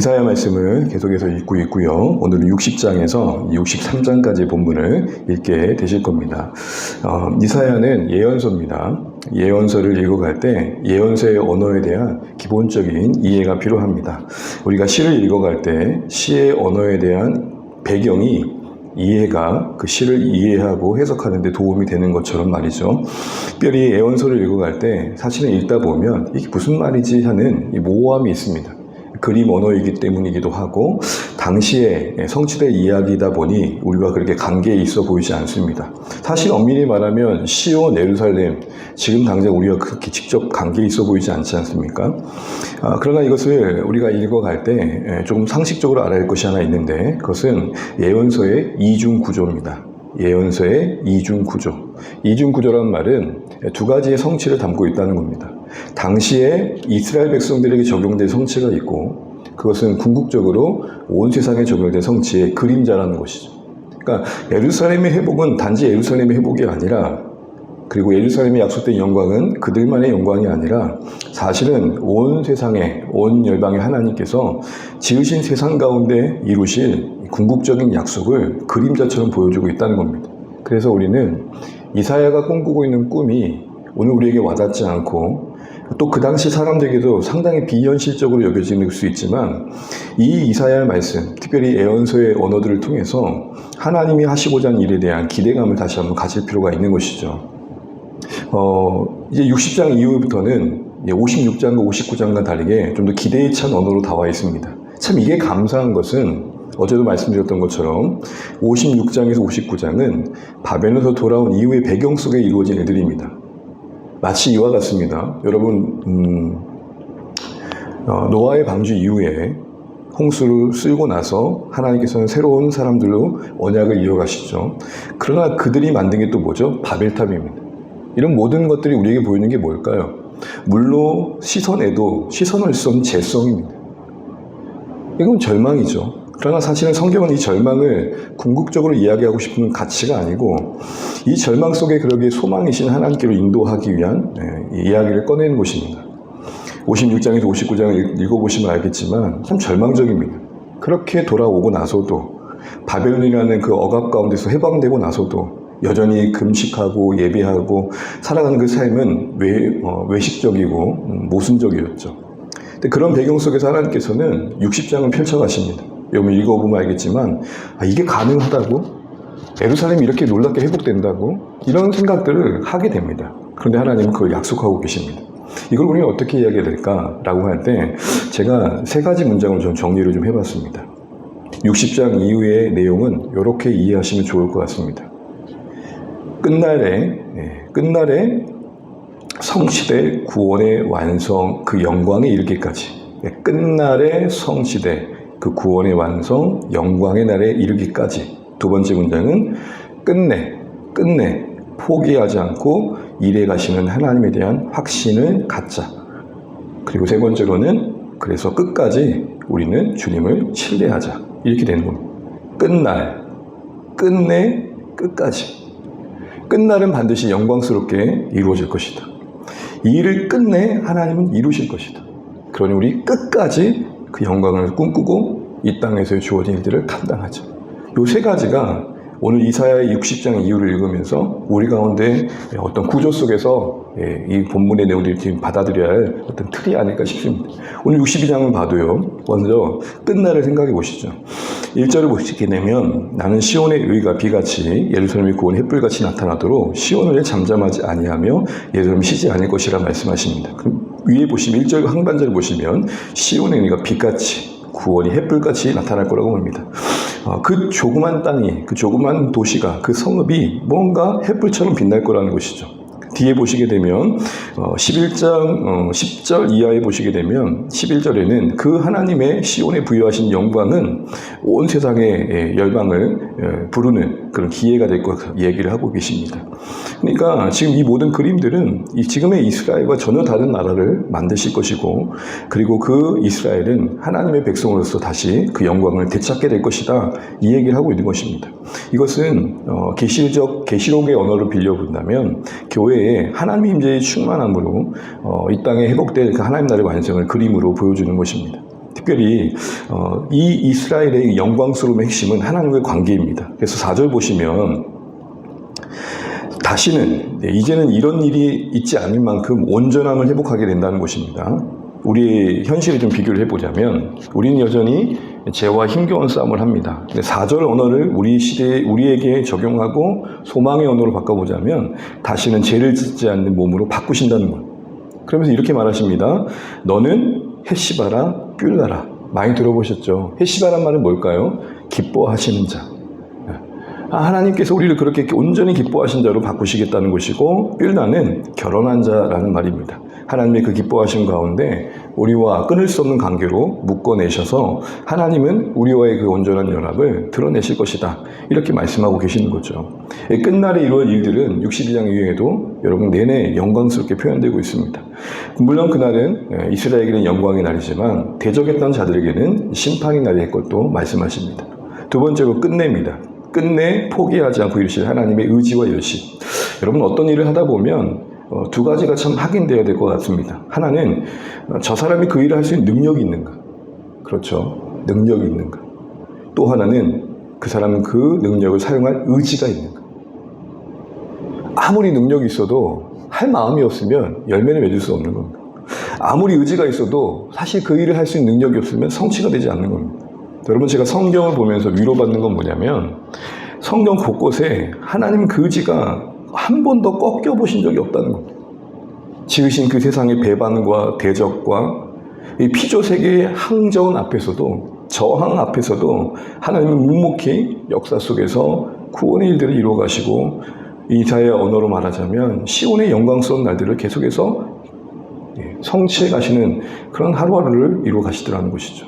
이사야 말씀을 계속해서 읽고 있고요. 오늘은 60장에서 63장까지 본문을 읽게 되실 겁니다. 이사야는 예언서입니다. 예언서를 읽어갈 때 예언서의 언어에 대한 기본적인 이해가 필요합니다. 우리가 시를 읽어갈 때 시의 언어에 대한 배경이 이해가 그 시를 이해하고 해석하는 데 도움이 되는 것처럼 말이죠. 특별히 예언서를 읽어갈 때 사실은 읽다 보면 이게 무슨 말이지 하는 이 모호함이 있습니다. 그림 언어이기 때문이기도 하고 당시에 성취된 이야기이다 보니 우리가 그렇게 관계에 있어 보이지 않습니다. 사실 엄밀히 말하면 시온, 예루살렘 지금 당장 우리가 그렇게 직접 관계에 있어 보이지 않지 않습니까? 그러나 이것을 우리가 읽어갈 때 조금 상식적으로 알아야 할 것이 하나 있는데 그것은 예언서의 이중 구조입니다. 예언서의 이중 구조. 이중 구조란 말은 두 가지의 성취를 담고 있다는 겁니다. 당시에 이스라엘 백성들에게 적용된 성취가 있고 그것은 궁극적으로 온 세상에 적용된 성취의 그림자라는 것이죠. 그러니까 예루살렘의 회복은 단지 예루살렘의 회복이 아니라 그리고 예루살렘에 약속된 영광은 그들만의 영광이 아니라 사실은 온 세상에 온 열방의 하나님께서 지으신 세상 가운데 이루실 궁극적인 약속을 그림자처럼 보여주고 있다는 겁니다. 그래서 우리는 이사야가 꿈꾸고 있는 꿈이 오늘 우리에게 와닿지 않고 또 그 당시 사람들에게도 상당히 비현실적으로 여겨질 수 있지만 이 이사야의 말씀, 특별히 예언서의 언어들을 통해서 하나님이 하시고자 하는 일에 대한 기대감을 다시 한번 가질 필요가 있는 것이죠. 이제 60장 이후부터는 56장과 59장과 다르게 좀 더 기대에 찬 언어로 나와 있습니다. 참 이게 감사한 것은 어제도 말씀드렸던 것처럼 56장에서 59장은 바벨론에서 돌아온 이후의 배경 속에 이루어진 일들입니다. 마치 이와 같습니다. 여러분 노아의 방주 이후에 홍수를 쓸고 나서 하나님께서는 새로운 사람들로 언약을 이어가시죠. 그러나 그들이 만든 게 또 뭐죠? 바벨탑입니다. 이런 모든 것들이 우리에게 보이는 게 뭘까요? 물로 씻어내도 씻어낼 수 없는 죄성입니다. 이건 절망이죠. 그러나 사실은 성경은 이 절망을 궁극적으로 이야기하고 싶은 가치가 아니고 이 절망 속에 그러기에 소망이신 하나님께로 인도하기 위한 이야기를 꺼내는 것입니다. 56장에서 59장을 읽어보시면 알겠지만 참 절망적입니다. 그렇게 돌아오고 나서도 바벨론이라는 그 억압 가운데서 해방되고 나서도 여전히 금식하고 예배하고 살아가는 그 삶은 외식적이고 모순적이었죠. 근데 그런 배경 속에서 하나님께서는 60장을 펼쳐가십니다. 여러분 읽어보면 알겠지만 이게 가능하다고? 예루살렘이 이렇게 놀랍게 회복된다고? 이런 생각들을 하게 됩니다. 그런데 하나님은 그걸 약속하고 계십니다. 이걸 우리는 어떻게 이야기해야 될까라고 할 때 제가 세 가지 문장을 좀 정리를 좀 해봤습니다. 60장 이후의 내용은 이렇게 이해하시면 좋을 것 같습니다. 끝날에 성시대 구원의 완성 그 영광에 이르기까지 끝날에 성시대 그 구원의 완성 영광의 날에 이르기까지. 두 번째 문장은 끝내 포기하지 않고 일해 가시는 하나님에 대한 확신을 갖자. 그리고 세 번째로는 그래서 끝까지 우리는 주님을 신뢰하자. 이렇게 되는 겁니다. 끝내 끝까지. 끝날은 반드시 영광스럽게 이루어질 것이다. 이 일을 끝내 하나님은 이루실 것이다. 그러니 우리 끝까지 그 영광을 꿈꾸고 이 땅에서의 주어진 일들을 감당하자. 이 세 가지가 오늘 이사야의 60장 이후를 읽으면서 우리 가운데 어떤 구조 속에서 이 본문의 내용들을 지금 받아들여야 할 어떤 틀이 아닐까 싶습니다. 오늘 62장을 봐도요. 먼저 끝날을 생각해 보시죠. 1절을 보시게 되면 나는 시온의 의가 비같이 예루살렘의 구원이 햇불같이 나타나도록 시온을 잠잠하지 아니하며 예루살렘이 쉬지 않을 것이라 말씀하십니다. 그럼 위에 보시면 1절 항반절을 보시면 시온의 의가 비같이 구원이 햇불같이 나타날 거라고 봅니다. 그 조그만 땅이, 그 조그만 도시가, 그 성읍이 뭔가 햇불처럼 빛날 거라는 것이죠. 뒤에 보시게 되면 11장 10절 이하에 보시게 되면 11절에는 그 하나님의 시온에 부여하신 영광은 온 세상의 열방을 부르는 그런 기회가 될 것 얘기를 하고 계십니다. 그러니까 지금 이 모든 그림들은 이 지금의 이스라엘과 전혀 다른 나라를 만드실 것이고 그리고 그 이스라엘은 하나님의 백성으로서 다시 그 영광을 되찾게 될 것이다. 이 얘기를 하고 있는 것입니다. 이것은 계시록의 언어로 빌려본다면 교회에 하나님의 임재의 충만함으로 이 땅에 회복될 그 하나님 나라의 완성을 그림으로 보여주는 것입니다. 특별히 이 이스라엘의 영광스러움의 핵심은 하나님과의 관계입니다. 그래서 4절 보시면 다시는 이제는 이런 일이 있지 않을 만큼 온전함을 회복하게 된다는 것입니다. 우리의 현실에 좀 비교를 해보자면 우리는 여전히 죄와 힘겨운 싸움을 합니다. 근데 4절 언어를 우리 시대에 우리에게 적용하고 소망의 언어로 바꿔보자면 다시는 죄를 짓지 않는 몸으로 바꾸신다는 것. 그러면서 이렇게 말하십니다. 너는 헤시바라 뷸라라. 많이 들어보셨죠? 헤시바란 말은 뭘까요? 기뻐하시는 자. 하나님께서 우리를 그렇게 온전히 기뻐하신 자로 바꾸시겠다는 것이고, 뷸라는 결혼한 자라는 말입니다. 하나님의 그 기뻐하심 가운데 우리와 끊을 수 없는 관계로 묶어내셔서 하나님은 우리와의 그 온전한 연합을 드러내실 것이다. 이렇게 말씀하고 계시는 거죠. 끝날에 이루어질 일들은 62장 이후에도 여러분 내내 영광스럽게 표현되고 있습니다. 물론 그날은 이스라엘에게는 영광의 날이지만 대적했던 자들에게는 심판의 날일 것도 말씀하십니다. 두 번째로 끝내입니다. 끝내 포기하지 않고 이루실 하나님의 의지와 열심. 여러분 어떤 일을 하다 보면 두 가지가 참 확인되어야 될 것 같습니다. 하나는 저 사람이 그 일을 할 수 있는 능력이 있는가. 그렇죠. 능력이 있는가. 또 하나는 그 사람은 그 능력을 사용할 의지가 있는가. 아무리 능력이 있어도 할 마음이 없으면 열매를 맺을 수 없는 겁니다. 아무리 의지가 있어도 사실 그 일을 할 수 있는 능력이 없으면 성취가 되지 않는 겁니다. 여러분 제가 성경을 보면서 위로받는 건 뭐냐면 성경 곳곳에 하나님 그 의지가 한 번도 꺾여보신 적이 없다는 겁니다. 지으신 그 세상의 배반과 대적과 이 피조세계의 항저운 앞에서도 저항 앞에서도 하나님은 묵묵히 역사 속에서 구원의 일들을 이루어 가시고 이사야 언어로 말하자면 시온의 영광스러운 날들을 계속해서 성취해 가시는 그런 하루하루를 이루어 가시더라는 것이죠.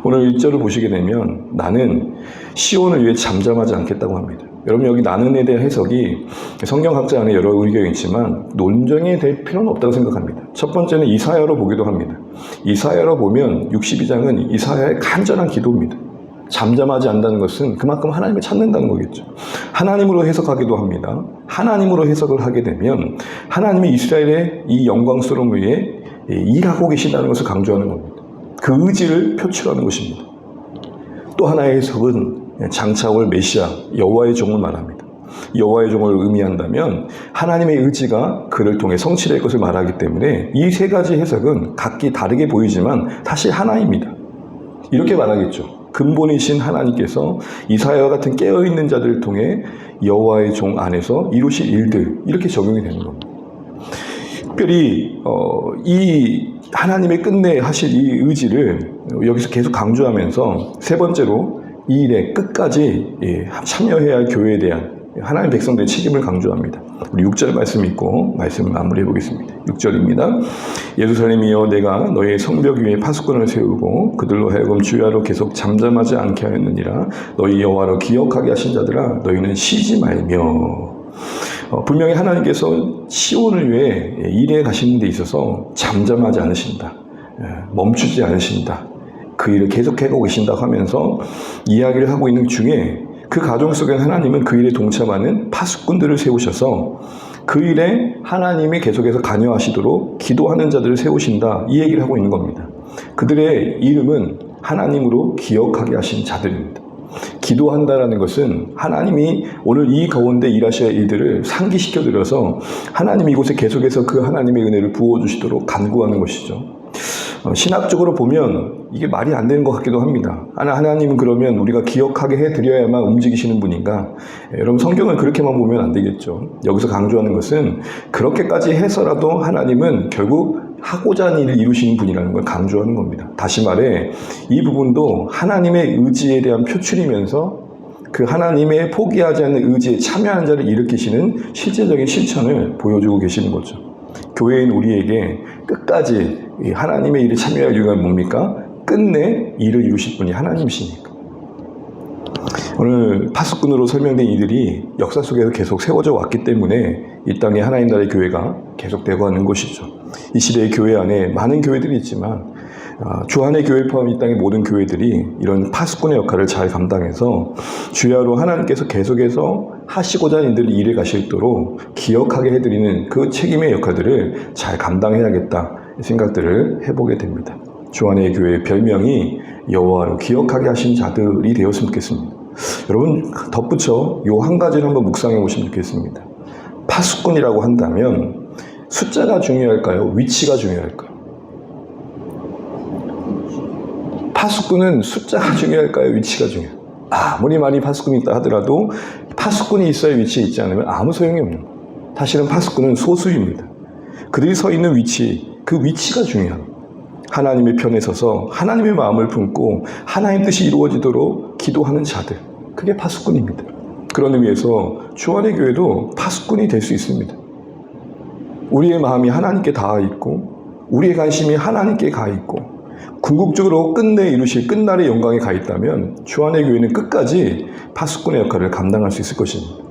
오늘 1절을 보시게 되면 나는 시온을 위해 잠잠하지 않겠다고 합니다. 여러분 여기 나는에 대한 해석이 성경학자 안에 여러 의견이 있지만 논쟁이 될 필요는 없다고 생각합니다. 첫 번째는 이사야로 보기도 합니다. 이사야로 보면 62장은 이사야의 간절한 기도입니다. 잠잠하지 않는다는 것은 그만큼 하나님을 찾는다는 거겠죠. 하나님으로 해석하기도 합니다. 하나님으로 해석을 하게 되면 하나님이 이스라엘의 이 영광스러움 위에 일하고 계신다는 것을 강조하는 겁니다. 그 의지를 표출하는 것입니다. 또 하나의 해석은 장차 올 메시아 여호와의 종을 말합니다. 여호와의 종을 의미한다면 하나님의 의지가 그를 통해 성취될 것을 말하기 때문에 이 세 가지 해석은 각기 다르게 보이지만 사실 하나입니다. 이렇게 말하겠죠. 근본이신 하나님께서 이사야와 같은 깨어있는 자들을 통해 여호와의 종 안에서 이루실 일들 이렇게 적용이 되는 겁니다. 특별히 이 하나님의 끝내 하실 이 의지를 여기서 계속 강조하면서 세 번째로 이 일에 끝까지 참여해야 할 교회에 대한 하나님 백성들의 책임을 강조합니다. 우리 6절 말씀 읽고 말씀 마무리해 보겠습니다. 6절입니다. 예루살렘이여 내가 너의 성벽 위에 파수꾼을 세우고 그들로 하여금 주야로 계속 잠잠하지 않게 하였느니라. 너희 여호와로 기억하게 하신 자들아 너희는 쉬지 말며. 분명히 하나님께서 시온을 위해 일해 가시는 데 있어서 잠잠하지 않으신다. 멈추지 않으신다. 그 일을 계속하고 계신다 하면서 이야기를 하고 있는 중에 그 가정 속에 하나님은 그 일에 동참하는 파수꾼들을 세우셔서 그 일에 하나님이 계속해서 관여하시도록 기도하는 자들을 세우신다. 이 얘기를 하고 있는 겁니다. 그들의 이름은 하나님으로 기억하게 하신 자들입니다. 기도한다라는 것은 하나님이 오늘 이 가운데 일하셔야 할 일들을 상기시켜드려서 하나님이 이곳에 계속해서 그 하나님의 은혜를 부어주시도록 간구하는 것이죠. 신학적으로 보면 이게 말이 안 되는 것 같기도 합니다. 하나님은 그러면 우리가 기억하게 해드려야만 움직이시는 분인가? 여러분 성경을 그렇게만 보면 안 되겠죠. 여기서 강조하는 것은 그렇게까지 해서라도 하나님은 결국 하고자 하는 일을 이루시는 분이라는 걸 강조하는 겁니다. 다시 말해 이 부분도 하나님의 의지에 대한 표출이면서 그 하나님의 포기하지 않는 의지에 참여하는 자를 일으키시는 실제적인 실천을 보여주고 계시는 거죠. 교회인 우리에게 끝까지 하나님의 일에 참여할 이유가 뭡니까? 끝내 일을 이루실 분이 하나님이시니까. 오늘 파수꾼으로 설명된 이들이 역사 속에서 계속 세워져 왔기 때문에 이 땅에 하나님 나라의 교회가 계속되고 하는 것이죠. 이 시대의 교회 안에 많은 교회들이 있지만 주한의 교회 포함 이 땅의 모든 교회들이 이런 파수꾼의 역할을 잘 감당해서 주야로 하나님께서 계속해서 하시고자 하는 일들을 이뤄 가시도록 기억하게 해드리는 그 책임의 역할들을 잘 감당해야겠다 생각들을 해보게 됩니다. 주 안의 교회의 별명이 여호와로 기억하게 하신 자들이 되었으면 좋겠습니다. 여러분 덧붙여 요 한 가지를 한번 묵상해 보시면 좋겠습니다. 파수꾼이라고 한다면 숫자가 중요할까요? 위치가 중요할까요? 파수꾼은 숫자가 중요할까요? 위치가 중요할까요? 아무리 많이 파수꾼이 있다 하더라도 파수꾼이 있어야 위치에 있지 않으면 아무 소용이 없는 거예요. 사실은 파수꾼은 소수입니다. 그들이 서 있는 위치, 그 위치가 중요합니다. 하나님의 편에 서서 하나님의 마음을 품고 하나님 뜻이 이루어지도록 기도하는 자들, 그게 파수꾼입니다. 그런 의미에서 주안의 교회도 파수꾼이 될 수 있습니다. 우리의 마음이 하나님께 닿아 있고 우리의 관심이 하나님께 가 있고 궁극적으로 끝내 이루실 끝날의 영광에 가 있다면 주안의 교회는 끝까지 파수꾼의 역할을 감당할 수 있을 것입니다.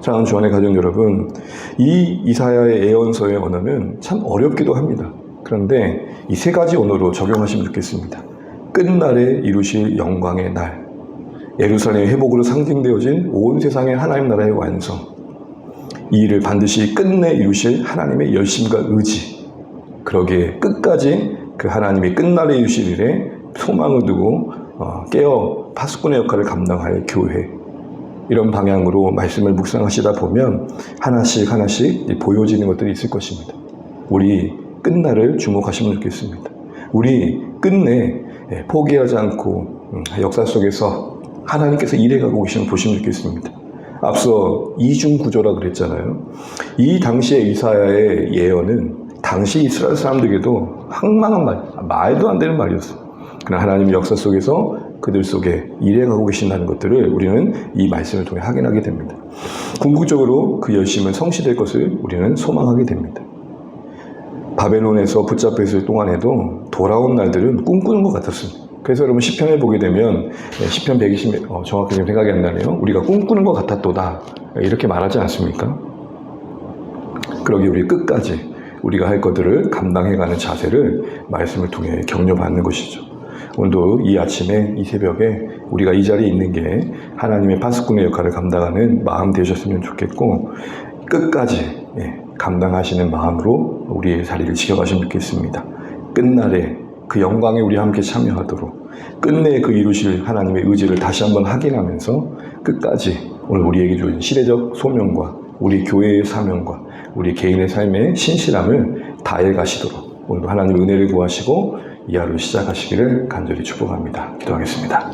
사랑하는 주안의 가족 여러분, 이 이사야의 예언서의 언어는 참 어렵기도 합니다. 그런데 이 세 가지 언어로 적용하시면 좋겠습니다. 끝날에 이루실 영광의 날, 예루살렘의 회복으로 상징되어진 온 세상의 하나님 나라의 완성, 이 일을 반드시 끝내 이루실 하나님의 열심과 의지, 그러기에 끝까지 그 하나님이 끝날에 이루실 일에 소망을 두고 깨어 파수꾼의 역할을 감당할 교회, 이런 방향으로 말씀을 묵상하시다 보면 하나씩 하나씩 보여지는 것들이 있을 것입니다. 우리 끝날을 주목하시면 좋겠습니다. 우리 끝내 포기하지 않고 역사 속에서 하나님께서 일해가고 계시는 걸 보시면 좋겠습니다. 앞서 이중구조라 그랬잖아요. 이 당시의 이사야의 예언은 당시 이스라엘 사람들에게도 황망한 말도 안 되는 말이었어요. 그러나 하나님의 역사 속에서 그들 속에 일해가고 계신다는 것들을 우리는 이 말씀을 통해 확인하게 됩니다. 궁극적으로 그 열심은 성취될 것을 우리는 소망하게 됩니다. 바벨론에서 붙잡혀 있을 동안에도 돌아온 날들은 꿈꾸는 것 같았습니다. 그래서 여러분 시편을 보게 되면 시편 120, 정확하게 생각이 안 나네요. 우리가 꿈꾸는 것 같았도다, 이렇게 말하지 않습니까? 그러기 우리 끝까지 우리가 할 것들을 감당해가는 자세를 말씀을 통해 격려받는 것이죠. 오늘도 이 아침에 이 새벽에 우리가 이 자리에 있는 게 하나님의 파수꾼의 역할을 감당하는 마음 되셨으면 좋겠고, 끝까지 감당하시는 마음으로 우리의 자리를 지켜가시면 좋겠습니다. 끝날에 그 영광에 우리 함께 참여하도록 끝내 그 이루실 하나님의 의지를 다시 한번 확인하면서 끝까지 오늘 우리에게 주신 시대적 소명과 우리 교회의 사명과 우리 개인의 삶의 신실함을 다해 가시도록 오늘도 하나님의 은혜를 구하시고 이 하루 시작하시기를 간절히 축복합니다. 기도하겠습니다.